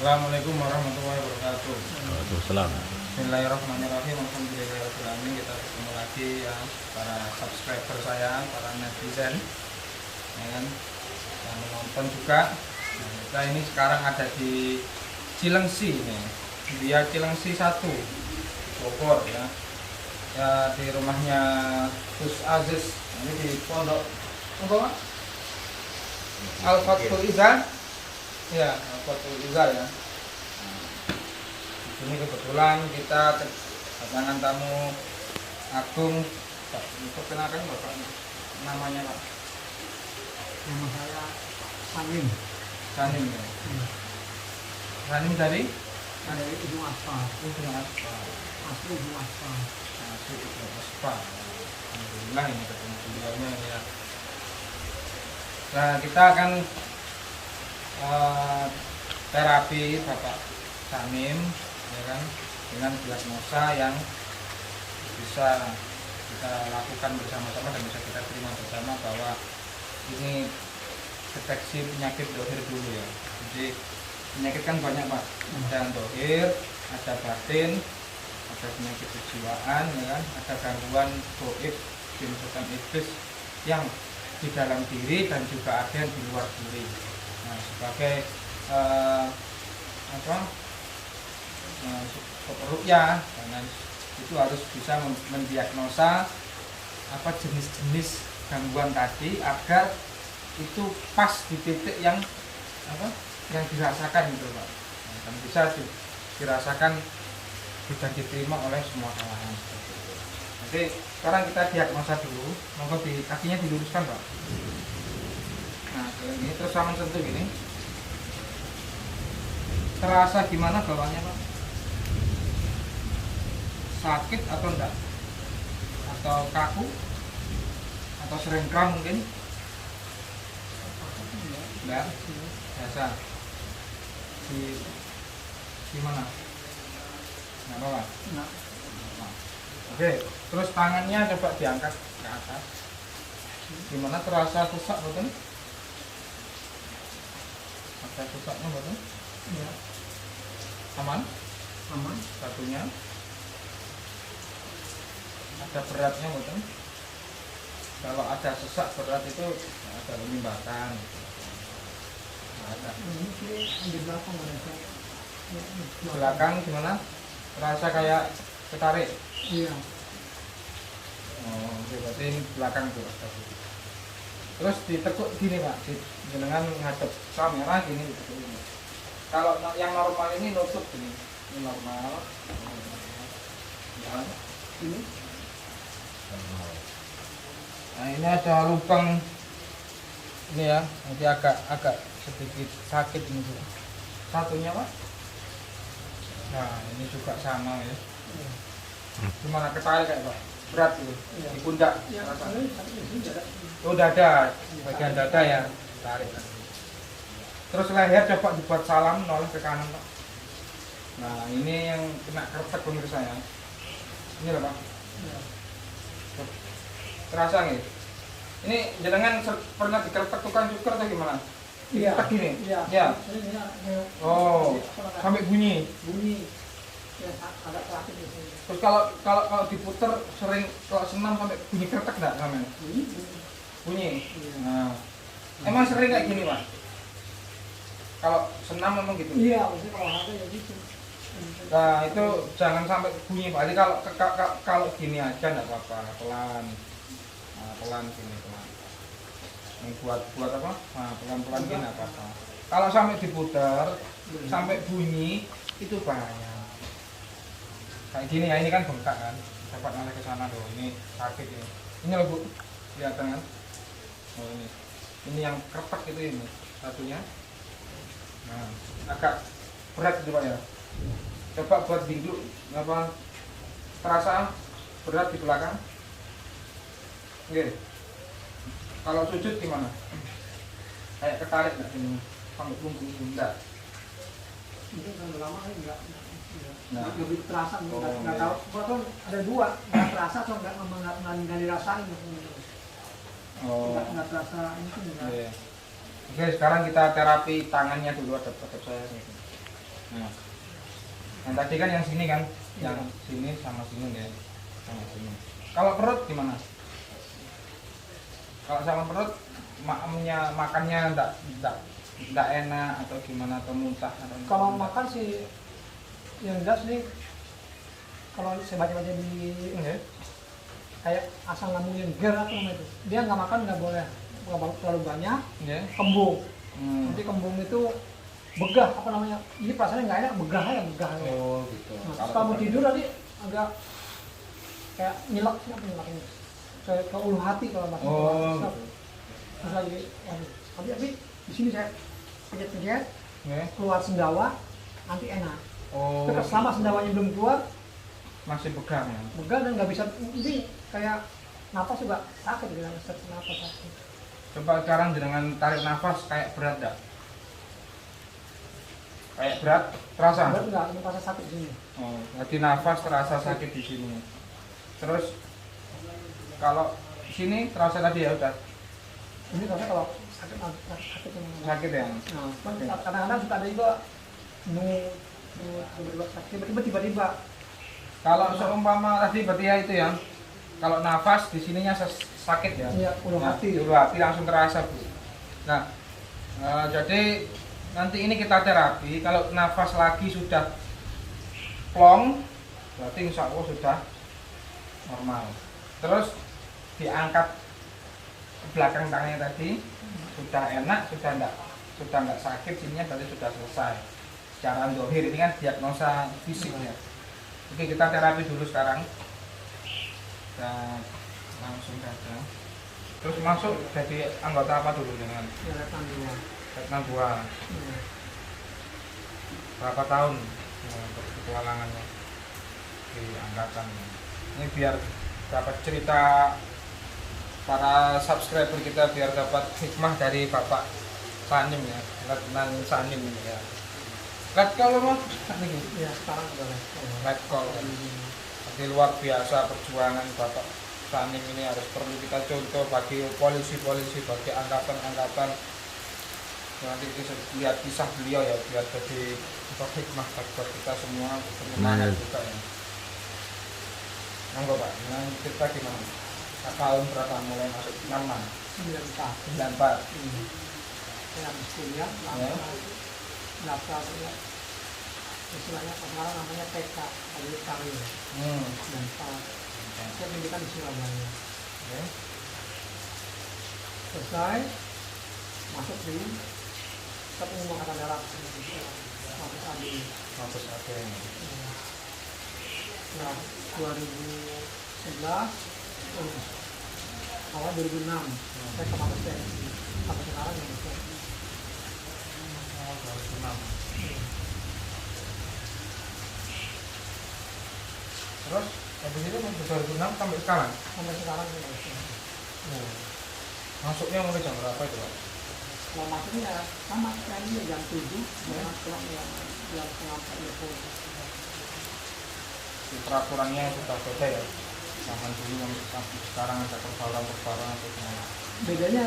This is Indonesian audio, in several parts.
Assalamualaikum warahmatullahi wabarakatuh. Waalaikumsalam. Bismillahirrahmanirrahim. Alhamdulillahirobbilalamin. Kita ketemu lagi ya para subscriber saya, para netizen, ya kan, yang menonton juga. Nah, kita ini sekarang ada di Cilengsi nih, dia Cilengsi 1 Bogor ya. Ya di rumahnya Gus Aziz. Ini di Pondok apa? Al-Fathul Iza. Ya, Al-Fathul Iza ya. Ini kebetulan kita kedatangan tamu agung. Pak, perkenalkan Bapak namanya Pak. Nama saya Sanim. Sanim ya. Sanim dari Dari Ujung Aspal. Ujung Aspal. Asli Ujung Aspal. Asli Ujung Aspal. Alhamdulillah ini ketemu beliaunya ya. Nah kita akan terapi Bapak Sanim ya kan, dengan diagnosa yang bisa kita lakukan bersama-sama dan bisa kita terima bersama bahwa ini deteksi penyakit dohir dulu ya. Jadi penyakit kan banyak Pak, ada yang dohir, ada batin, ada penyakit kejiwaan ya kan, ada gangguan goib, jin setan iblis yang di dalam diri dan juga ada yang di luar diri. Nah sebagai rukyah, karena itu harus bisa mendiagnosa apa jenis-jenis gangguan tadi agar itu pas di titik yang yang dirasakan gitu Pak. Nah, dan bisa dirasakan dan diterima oleh semua kalangan seperti itu. Jadi sekarang kita diagnosa dulu, monggo di kakinya diluruskan Pak. Nah ini terus sama sentuh gini. Terasa gimana bawahnya Pak? Sakit atau enggak? Atau kaku? Atau sering kram mungkin? Enggak? Biasa? Di mana? Enggak apa-apa? Nah, Oke, terus tangannya coba diangkat ke atas. Gimana terasa sesak betul? Ada sesaknya betul? ya, Aman? aman. Satunya ada beratnya betul? Kalau ada sesak berat itu ada penyumbatan gitu. Ada. Ini di belakang ada saya. Ya, Di belakang gimana? Terasa kayak ketarik? Iya. Oh, oke, berarti ini belakang tuh. Terus ditekuk gini Pak, dengan ngadep kamera gini ditekuk ini. Kalau yang normal ini nutup gini, ini normal. Ya, Ini nah ini ada lubang ini ya, nanti agak sedikit sakit ini juga. Satunya Pak. Nah ini juga sama ya. Gimana ketarik kayak Pak? Berat gitu, Iya. di pundak. ya, Rasa. ini ada. Oh dada, bagian dada ya, tarik. Terus leher coba dibuat salam noleh ke kanan Pak. Nah ini yang kena kretek pemirsa ya. Ini loh Pak. Ya. Terasa nggak? Ini jenengan pernah dikretek tukang cukur atau gimana? Iya. Diketek gini? Iya. Ya. Ini ya. Oh, sampai bunyi. Bunyi. Ya, agak sakit di sini. Terus kalau diputer sering kalau senam sampai bunyi kretek nggak sampai? Bunyi. Bunyi. Iya. Nah, emang sering kayak gini Pak? Kalau senam memang gitu. Iya, maksudnya kalau ada ya gitu. Nah itu jangan sampai bunyi Pak. Jadi kalau gini aja nggak apa-apa, pelan, nah, pelan gini pelan. Ini buat apa? Nah, pelan-pelan gini nggak apa-apa. Kalau sampai diputar, sampai bunyi itu bahaya. Kayak gini ya, ini kan bengkak kan. Dapat noleh ke sana loh. Ini sakit ini. Ini loh Bu, kelihatan kan? Oh ini. Ini yang kretek itu ini satunya. Nah, agak berat gitu Pak ya. Coba buat duduk apa terasa berat di belakang. Oke. Kalau sujud gimana? Kayak ketarik nggak ini sampai punggung enggak? Itu kan lama kan enggak. Nah. Lebih terasa Oh, enggak iya. tahu. Kalau ada dua, enggak terasa atau enggak dirasain. Oh. Enggak terasa ini tuh enggak. Iya. Oke, sekarang kita terapi tangannya dulu, ada saya. Nah, yang tadi kan yang sini kan, Iya. yang sini sama sini ya, sama sini. Kalau perut gimana? Kalau sama perut, makannya enggak enak atau gimana, atau muntah atau Kalau makan sih yang jelas nih, kalau saya baca-baca di Oke. kayak asam lambung yang ger apa namanya itu, dia nggak makan nggak boleh terlalu banyak, Oke. kembung. Hmm. Nanti kembung itu begah apa namanya, ini perasaannya nggak enak, begah ya begah. Oh gitu. Nah, terus kalau mau tidur tadi agak kayak nyelak ini, ke ulu hati kalau bahasa Oh, Jawa. gitu. Terus lagi, waduh, tapi di sini saya pencet-pencet, Oke. keluar sendawa, nanti enak. Oh, Tapi selama sendawanya belum keluar, masih pegang ya. begah dan nggak bisa, ini kayak napas juga sakit gitu, napas sakit. Coba sekarang dengan tarik nafas kayak berat enggak? Kayak berat, terasa? Berat nggak, ini pasti sakit di sini. Oh, jadi nafas terasa sakit di sini. Terus kalau di sini terasa tadi ya udah Ini rasanya kalau sakit, sakit yang sakit ya. Nah, cuman kadang-kadang suka ada juga tiba-tiba sakit, tiba-tiba Kalau seumpama tadi berarti ya itu ya. Kalau nafas di sininya sakit ya. iya, ulu Nah, hati. ulu hati langsung terasa, Bu. Nah, jadi nanti ini kita terapi. Kalau nafas lagi sudah plong, berarti insya Allah sudah normal. Terus diangkat ke belakang tangannya tadi, sudah enak, sudah enggak sakit, sininya berarti sudah selesai. Secara dohir ini kan diagnosa fisik ya. Oke, kita terapi dulu sekarang. Dan langsung saja. Terus masuk jadi anggota apa dulu dengan Ya, rekan dua. Vietnam 2? Iya. Berapa tahun untuk petualangannya di angkatan? Ini biar dapat cerita para subscriber kita, biar dapat hikmah dari Bapak Sanim ya, Letnan Sanim ini ya. Letkol apa? Ini Iya, sekarang udah Letkol. Jadi luar biasa perjuangan Bapak Sanim ini, harus perlu kita contoh bagi polisi-polisi, bagi angkatan-angkatan. Nanti kita lihat kisah beliau ya, biar jadi hikmah buat kita semua, bersemangat juga ya. Monggo Pak, dengan cerita gimana? Tahun berapa mulai masuk Naman? 94. 94. Saya habis kuliah, Ya. daftar ya, istilahnya sekarang namanya TK, Karir Karir, Hmm. dan saya pendidikan di Surabaya. Oke. Selesai, masuk di Umum Angkatan Darat, Mabes Adi. Mabes Adi. Nah, 2011, awal 2006, saya ke Mabes TNI, sampai sekarang ya. Oh, 2006. Terus habis itu masuk 2006 sampai sekarang? Sampai sekarang ya. Oh. Masuknya mulai jam berapa itu Pak? Kalau masuknya sama kayak ini jam 7, pulang jam 3:30 ya pulang. Di peraturannya sudah beda ya, zaman dulu yang sekarang ada perbaruan atau gimana? Bedanya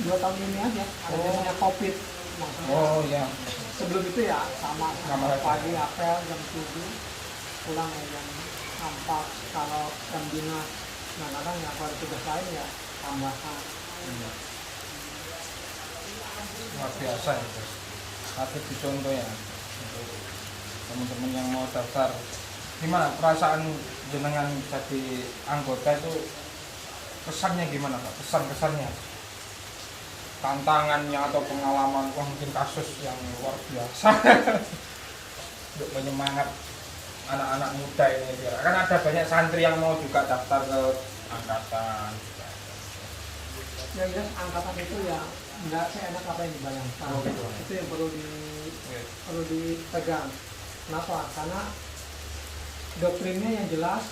2 tahun ini aja, ada namanya COVID. Maksudnya, Oh iya. sebelum itu ya sama Sama pagi apel jam 7, pulang ya jam 4, kalau jam dinas. Nah kadang ya kalau ada tugas lain ya tambahan. Luar biasa ya guys, patut dicontoh ya untuk teman-teman yang mau daftar. Gimana perasaan jenengan jadi anggota itu, kesannya gimana Pak? Kesannya, tantangannya atau pengalaman, wah mungkin kasus yang luar biasa untuk menyemangat anak-anak muda ini, biar kan ada banyak santri yang mau juga daftar ke angkatan. Ya jelas angkatan itu ya nggak seenak apa yang dibayangkan. Oh, gitu. Itu yang perlu dipegang. Kenapa? Karena doktrinnya yang jelas,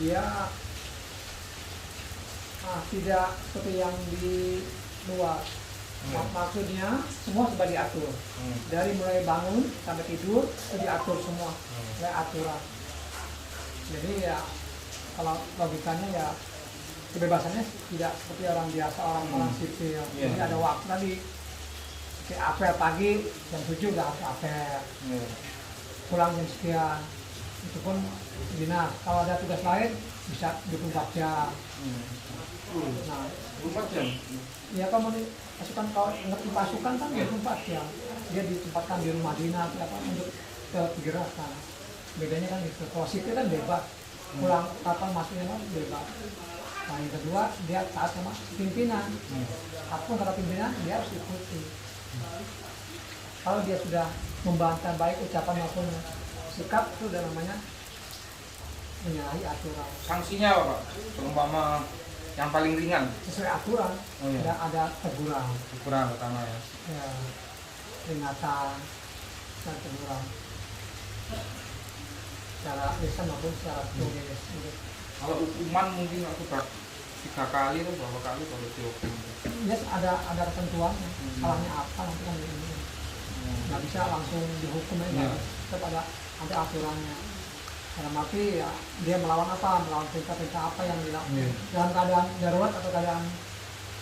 dia tidak seperti yang di luar. Maksudnya semua sudah diatur. Dari mulai bangun sampai tidur itu diatur semua, kayak aturan. Jadi ya kalau logikanya ya kebebasannya tidak seperti orang biasa, orang sipil. Jadi ada waktu tadi Kayak apel pagi jam 7 udah harus apel, Iya. pulang jam sekian. Itu pun dinas. Kalau ada tugas lain bisa 24 jam. Nah, 4 jam. ya kalau di pasukan, kalau ngerti pasukan kan 24 jam. Dia ditempatkan di rumah dinas apa untuk kegiatan. Bedanya kan itu. Kalau sipil kan bebas. Pulang kapan masuknya kan bebas. Nah, yang kedua dia taat sama pimpinan. Apapun kata pimpinan dia harus ikuti. Kalau dia sudah membantah baik ucapan maupun sikap, itu udah namanya menyalahi aturan. Sanksinya apa, Pak? Seumpama yang paling ringan. Sesuai aturan, Oh, iya. ada teguran, Kurang pertama ya. ya, peringatan dan teguran. Secara lisan maupun secara tulis. Gitu. Kalau hukuman mungkin aku 3 kali atau berapa kali kalau dihukum. Yes, ada ketentuannya. Salahnya apa nanti kan ini. Nggak bisa langsung dihukum aja. Iya. Tetap ada aturannya. Dalam arti ya dia melawan apa, melawan perintah-perintah apa yang dilakukan. Iya. Dalam keadaan darurat atau keadaan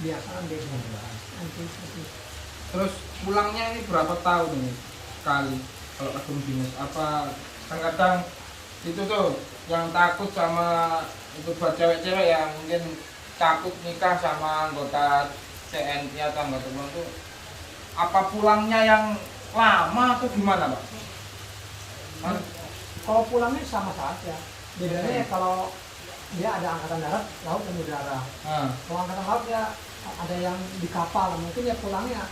biasa kan dia nanti seperti itu. Terus pulangnya ini berapa tahun ini kali kalau akun dinas? Apa kan kadang itu tuh yang takut sama itu buat cewek-cewek yang mungkin takut nikah sama anggota TNI atau anggota polisi tuh, apa pulangnya yang lama atau gimana, Pak? Kalau pulangnya sama saja. Bedanya kalau dia ada angkatan darat, laut dan udara. Kalau angkatan laut ya ada yang di kapal, mungkin ya pulangnya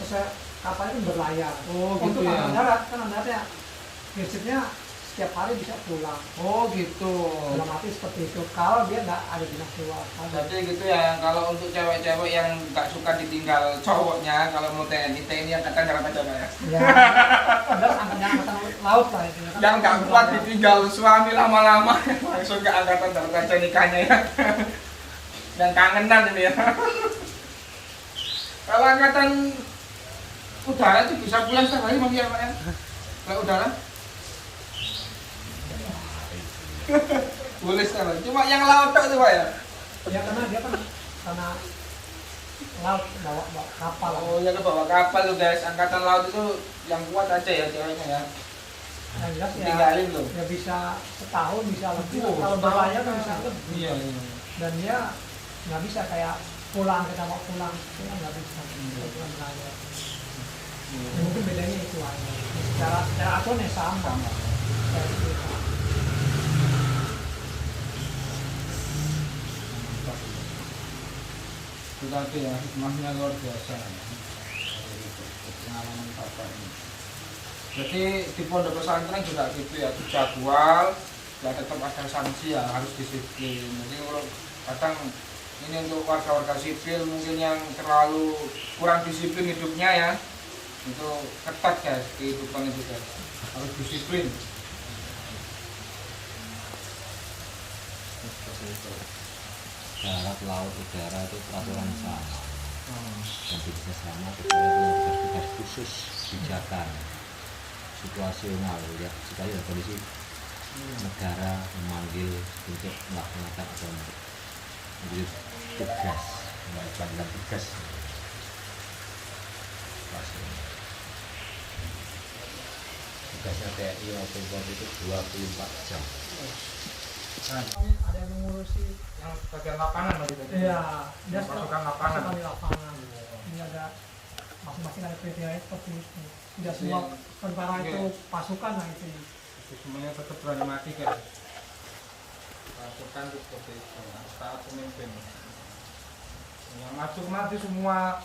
sesuai kapal itu berlayar. Oh, gitu Untuk ya. angkatan darat kan daratnya prinsipnya setiap hari bisa pulang. Oh gitu. Dalam arti seperti itu. Kalau dia nggak ada dinas keluar. Jadi gitu ya, kalau untuk cewek-cewek yang nggak suka ditinggal cowoknya, kalau mau TNI angkatan darat aja, Pak ya. Ya, darat angkatan laut lah itu. Yang nggak kuat ditinggal suami lama-lama langsung ke angkatan darat aja nikahnya ya. Dan kangenan ini ya. Kalau angkatan udara itu bisa pulang setiap hari masih ya, Pak ya? Kalau udara? Boleh sekarang. Cuma yang laut tuh Pak ya? Ya karena dia kan karena laut bawa kapal. Oh ya, ke bawa kapal tuh guys. Angkatan laut itu yang kuat aja ya ceweknya ya. Yang jelas ya, Tinggalin loh. ya bisa setahun bisa lebih. Oh, Kalau setahun. berlayar kan bisa lebih. Iya, iya. Dan dia nggak bisa kayak pulang, kita mau pulang itu kan nggak bisa. Pulang berlayar. Ya, mungkin bedanya itu aja. Secara aturan ya sama. Kayak gitu. Itu tadi ya, hikmahnya luar biasa ya. Pengalaman Bapak ini. Jadi di pondok pesantren juga gitu ya, jadwal ya tetap ada sanksi ya, harus disiplin. Jadi kalau kadang ini untuk warga-warga sipil mungkin yang terlalu kurang disiplin hidupnya ya, itu ketat guys, kehidupan itu guys, harus disiplin. Darat, laut, udara itu peraturan sama dan bisa sama kecuali punya tugas-tugas khusus pijakan situasional ya, sekali ada kondisi negara memanggil untuk melaksanakan atau menjadi tugas, melaksanakan tugas tugasnya TNI maupun Polri itu 24 jam. Ada yang mengurusi. Yang bagian lapangan tadi tadi. Iya, dia Pasukan lapangan. Pasukan di lapangan. Ini ada masing-masing ada kriteria seperti itu. Tidak semua tentara itu pasukan lah itu. Jadi semuanya tetap berani mati guys. Pasukan itu seperti itu, saat pemimpin. Yang masuk mati semua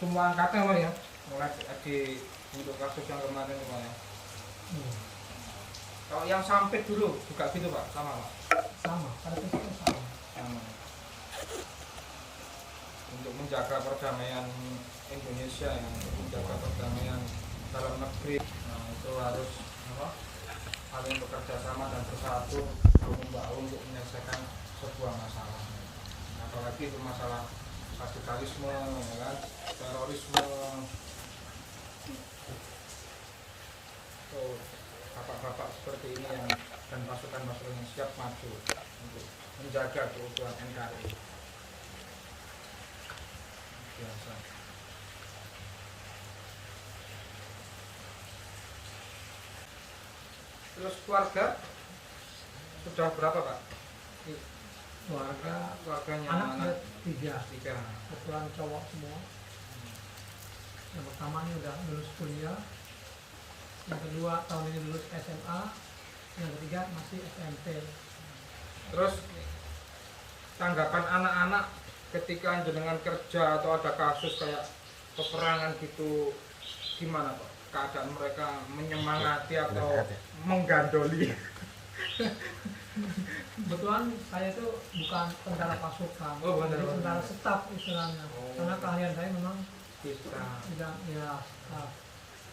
angkatan Pak ya. Mulai di untuk kasus yang kemarin Pak ya. Kalau yang sampai dulu juga gitu Pak, sama Pak. Sama, pada prinsipnya sama. Sama. Untuk menjaga perdamaian Indonesia ya, untuk menjaga perdamaian dalam negeri, nah itu harus apa? Saling bekerja sama dan bersatu bahu-membahu untuk menyelesaikan sebuah masalah. Apalagi itu masalah radikalisme, ya kan? Terorisme. So, bapak-bapak seperti ini yang dan pasukan-pasukan yang siap maju untuk menjaga keutuhan NKRI. Biasa. Terus keluarga sudah berapa Pak? Keluarganya anak saya tiga, tiga. kebetulan cowok semua. Yang pertama ini udah lulus kuliah, yang kedua tahun ini lulus SMA, yang ketiga masih SMP. Terus tanggapan anak-anak ketika jenengan kerja atau ada kasus kayak peperangan gitu, gimana Pak? Keadaan mereka menyemangati atau menggandoli? Kebetulan saya itu bukan tentara pasukan, Oh, bukan jadi tentara tentara pasukan. staf istilahnya. Oh. Karena keahlian saya memang Bisa. tidak ya staf.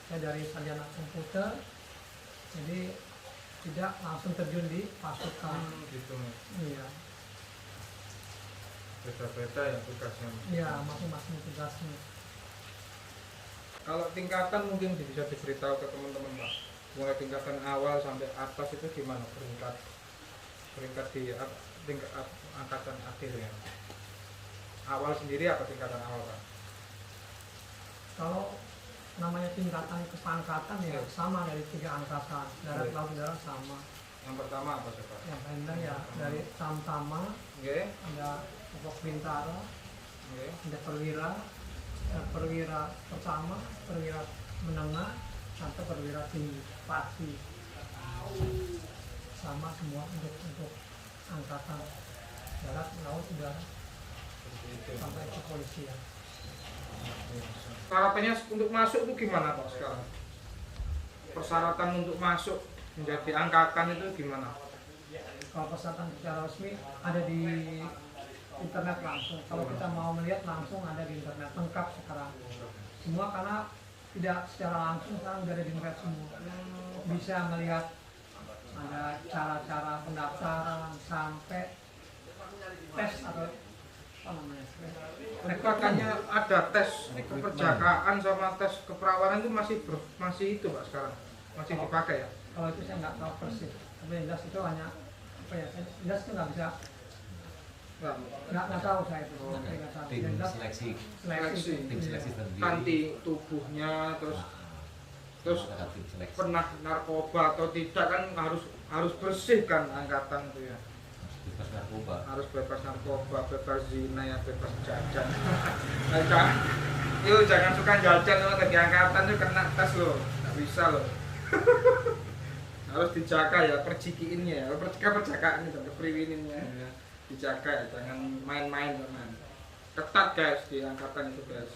Saya dari sarjana komputer, jadi tidak langsung terjun di pasukan. Gitu. Iya, Beda-beda ya tugasnya. iya masing-masing tugasnya. Kalau tingkatan mungkin bisa diberitahu ke teman-teman Pak. Mulai tingkatan awal sampai atas itu gimana peringkat di tingkat angkatan akhir ya. Awal sendiri apa tingkatan awal Pak? Kalau namanya tingkatan kepangkatan ya Iya. sama dari 3 angkatan, darat, Iya. laut, udara sama. Yang pertama apa sih Pak? Yang rendah ya dari tamtama, Oke, ada pokok bintara, oke. ada perwira pertama, perwira menengah, sampai perwira tinggi, pasti sama semua untuk angkatan darat, laut, udara Seperti itu. sampai kepolisian. Harapannya untuk masuk itu gimana Pak sekarang? Persyaratan untuk masuk menjadi angkatan itu gimana? Kalau persyaratan secara resmi ada di internet langsung. Kalau kita mau melihat langsung ada di internet lengkap sekarang. Semua karena tidak secara langsung sekarang udah ada di internet semua. Bisa melihat ada cara-cara pendaftaran sampai tes atau apa namanya? Katanya ada tes keperjakaan sama tes keperawanan itu masih itu Pak sekarang masih dipakai ya? Kalau itu saya nggak tahu persis. Tapi yang jelas itu hanya apa ya? Jelas itu nggak bisa, nggak tahu saya itu. Nggak tahu. Tim Yang jelas seleksi, Seleksi. tim seleksi sendiri. Kanti tubuhnya terus Ada tim seleksi. pernah narkoba atau tidak kan harus bersih kan angkatan itu ya, Bebas narkoba. harus bebas narkoba, bebas zina ya, bebas jajan. Nah, yuk jangan suka jajan loh, di angkatan itu kena tes loh, nggak bisa loh. Harus dijaga ya perjikiinnya ya, perjagaan itu, kepriwininnya ya. Dijaga ya, jangan main-main teman. Ketat guys di angkatan itu guys.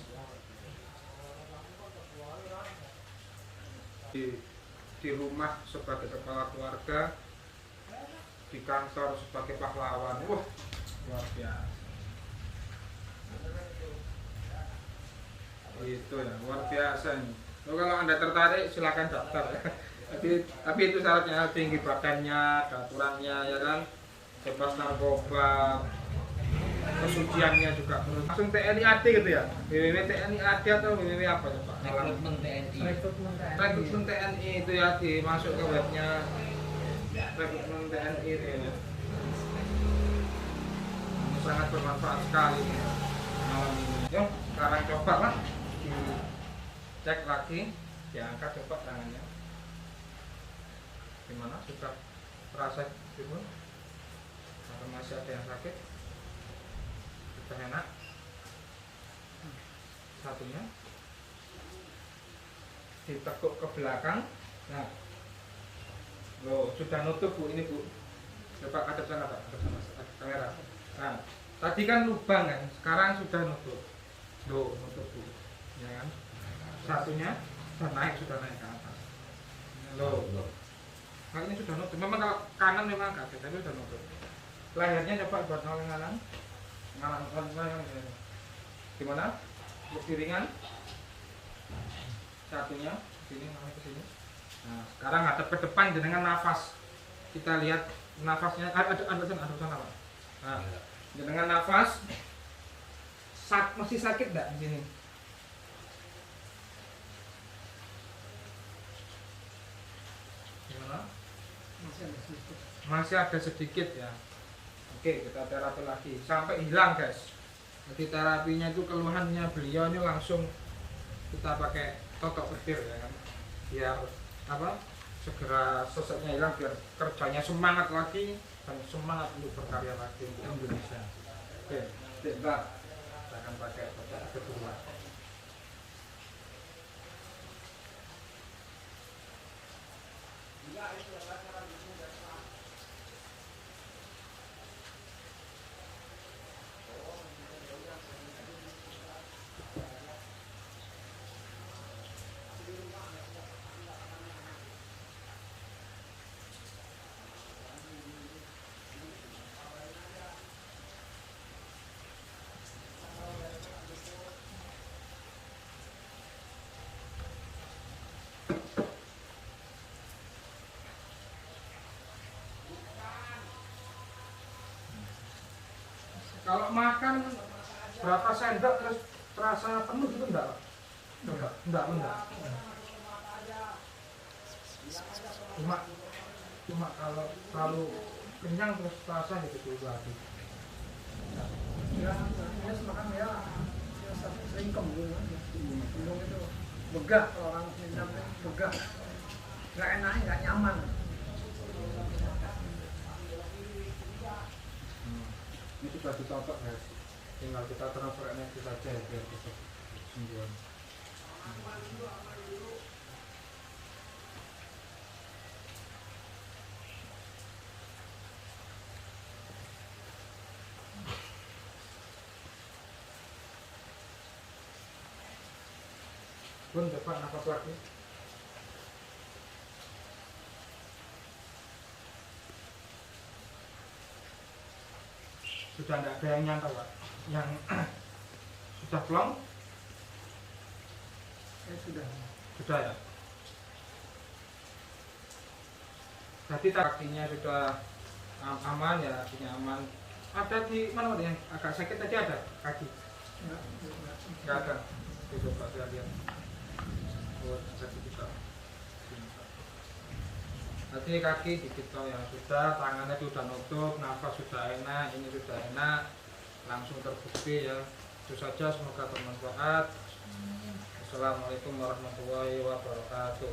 Di rumah sebagai kepala keluarga, di kantor sebagai pahlawan, wah luar biasa. Itu ya luar biasa ini. Loh, kalau Anda tertarik silakan daftar ya. Tapi itu syaratnya tinggi badannya, ada aturannya ya kan, bebas narkoba, kesuciannya juga perlu. Langsung TNI AD gitu ya, www.TNI AD atau www apa coba? Rekrutmen TNI. rekrutmen TNI. Rekrutmen TNI itu ya, dimasuk ke webnya rekrutmen TNI itu ya. Ini sangat bermanfaat sekali malam ini. Yuk sekarang coba lah dicek lagi, diangkat coba tangannya. Gimana, sudah terasa gitu atau masih ada yang sakit? Sudah enak satunya, ditekuk ke belakang. Nah, loh sudah nutup Bu, ini Bu, coba ada sana Pak, ada sana, ada kamera. Nah, tadi kan lubang kan, sekarang sudah nutup. Loh nutup Bu, ya kan? Satunya sudah naik ke atas. Loh, nah ini sudah nutup. Memang kalau kanan memang kaget, tapi sudah nutup. Lehernya coba buat noleng kanan. Gimana? Lebih ringan. Satunya sini, ke sini. Nah, sekarang hadap ke depan dengan nafas. Kita lihat nafasnya. Ada sana Pak. Nah, dengan nafas. Masih sakit enggak di sini? Gimana? Masih ada sedikit ya. Oke, kita terapi lagi sampai hilang guys. Jadi terapinya itu keluhannya beliau ini langsung kita pakai totok petir ya kan, biar apa segera sesaknya hilang biar kerjanya semangat lagi dan semangat untuk berkarya lagi untuk Indonesia. Oke, Mbak, saya akan pakai kotak kedua. Kalau makan berapa sendok terus terasa penuh gitu enggak? Enggak. Cuma kalau terlalu kenyang terus terasa gitu lagi. Ya, makan ya sering kembung itu begah, kalau orang Minang begah, nggak enak, nggak nyaman. Ini sudah dicocok guys, tinggal kita transfer energi saja ya, biar bisa sembuhan. Bun, coba nafas lagi. Sudah tidak ada yang nyangka Pak, yang sudah plong? Sudah ya. Jadi kakinya sudah aman ya, kakinya aman. Ada di mana yang agak sakit tadi ada kaki? Enggak ada. Coba saya lihat. Oh, kaki kita. Nanti kaki dikit yang sudah, tangannya sudah nutup, nafas sudah enak, ini sudah enak, langsung terbukti ya. Itu saja, semoga bermanfaat. Assalamualaikum warahmatullahi wabarakatuh.